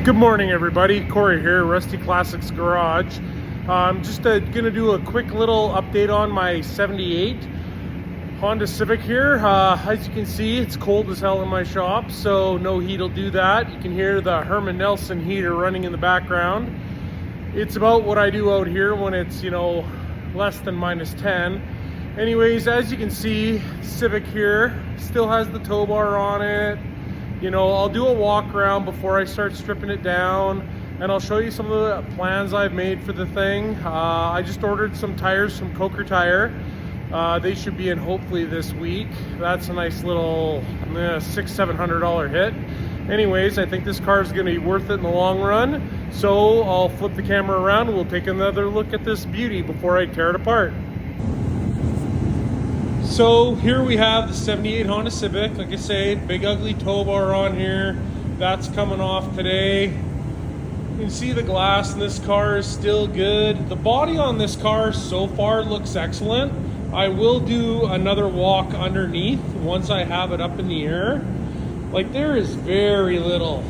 Good morning, everybody. Corey here, Rusty Classics Garage. I'm just gonna do a quick little update on my 78 Honda Civic here. As you can see, it's cold as hell in my shop, so no heat will do that. You can hear the Herman Nelson heater running in the background. It's about what I do out here when it's, less than -10. Anyways, as you can see, Civic here still has the tow bar on it. I'll do a walk around before I start stripping it down, and I'll show you some of the plans I've made for the thing. I just ordered some tires from Coker Tire. They should be in hopefully this week. That's a nice little $600-700 hit. Anyways, I think this car is going to be worth it in the long run. So I'll flip the camera around and we'll take another look at this beauty before I tear it apart. So here we have the 78 Honda Civic. Like I say, big ugly tow bar on here. That's coming off today. You can see the glass in this car is still good. The body on this car so far looks excellent. I will do another walk underneath once I have it up in the air. Like, there is very little,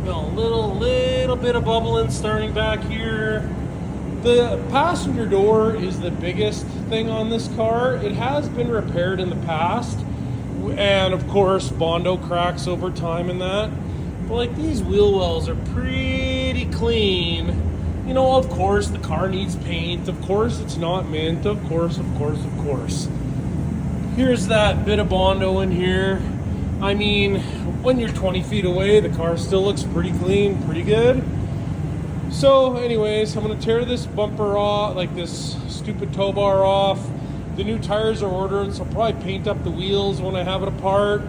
little bit of bubbling starting back here. The passenger door is the biggest thing on this car. It has been repaired in the past, and of course Bondo cracks over time and that. But like, these wheel wells are pretty clean. Of course the car needs paint. Of course it's not mint. Of course. Here's that bit of Bondo in here. I mean, when you're 20 feet away, the car still looks pretty clean, pretty good. So anyways, I'm gonna tear this bumper off, like this stupid tow bar off. The new tires are ordered, so I'll probably paint up the wheels when I have it apart.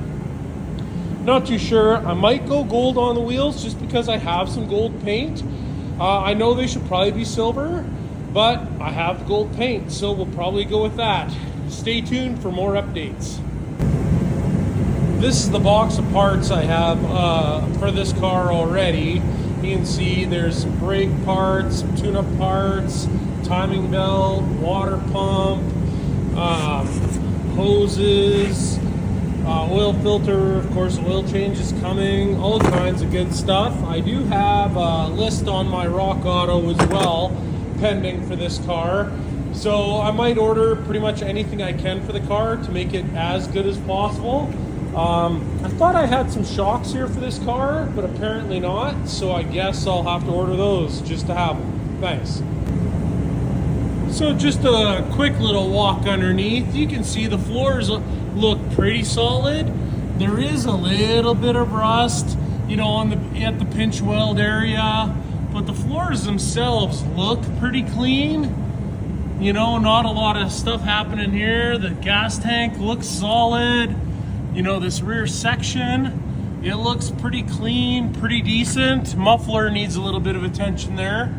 Not too sure. I might go gold on the wheels just because I have some gold paint. I know they should probably be silver, but I have gold paint, so we'll probably go with that. Stay tuned for more updates. This is the box of parts I have for this car already. You can see there's some brake parts, some tune-up parts, timing belt, water pump, hoses, oil filter, of course oil change is coming, all kinds of good stuff. I do have a list on my Rock Auto as well, pending for this car. So I might order pretty much anything I can for the car to make it as good as possible. I thought I had some shocks here for this car, but apparently not, so I guess I'll have to order those just to have them. Thanks. So just a quick little walk underneath. You can see the floors look pretty solid. There is a little bit of rust, at the pinch weld area, but the floors themselves look pretty clean. Not a lot of stuff happening here. The gas tank looks solid. This rear section, it looks pretty clean, pretty decent. Muffler needs a little bit of attention there.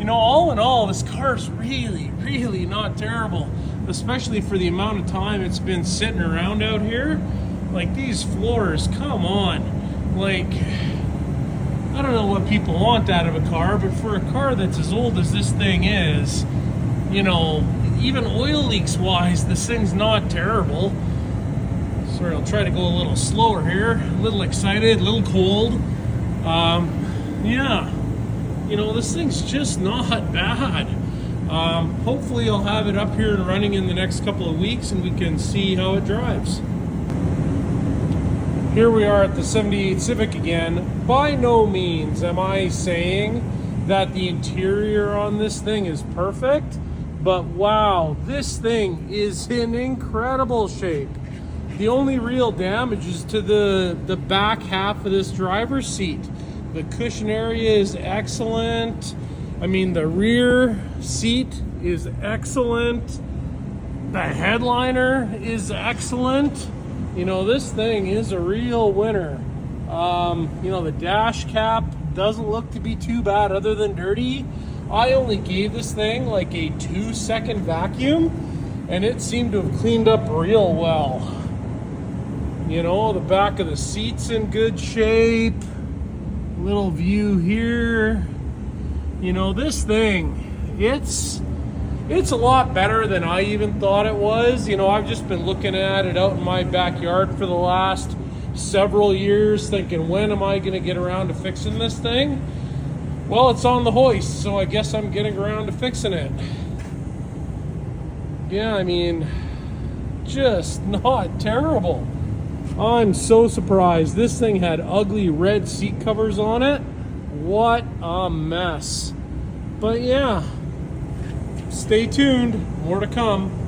All in all, this car's really not terrible, especially for the amount of time it's been sitting around out here. Like, these floors, come on. Like, I don't know what people want out of a car, but for a car that's as old as this thing is, even oil leaks wise, this thing's not terrible. Sorry, I'll try to go a little slower here. A little excited, a little cold. This thing's just not bad. Hopefully I'll have it up here and running in the next couple of weeks and we can see how it drives. Here we are at the 78 Civic again. By no means am I saying that the interior on this thing is perfect, but wow, this thing is in incredible shape. The only real damage is to the back half of this driver's seat. The cushion area is excellent. I mean, the rear seat is excellent. The headliner is excellent. This thing is a real winner. The dash cap doesn't look to be too bad other than dirty. I only gave this thing like a 2-second vacuum and it seemed to have cleaned up real well. The back of the seat's in good shape. Little view here. This thing, it's a lot better than I even thought it was. I've just been looking at it out in my backyard for the last several years thinking, when am I going to get around to fixing this thing? Well, it's on the hoist, so I guess I'm getting around to fixing it. Yeah, I mean, just not terrible. I'm so surprised. This thing had ugly red seat covers on it. What a mess. But yeah, stay tuned. More to come.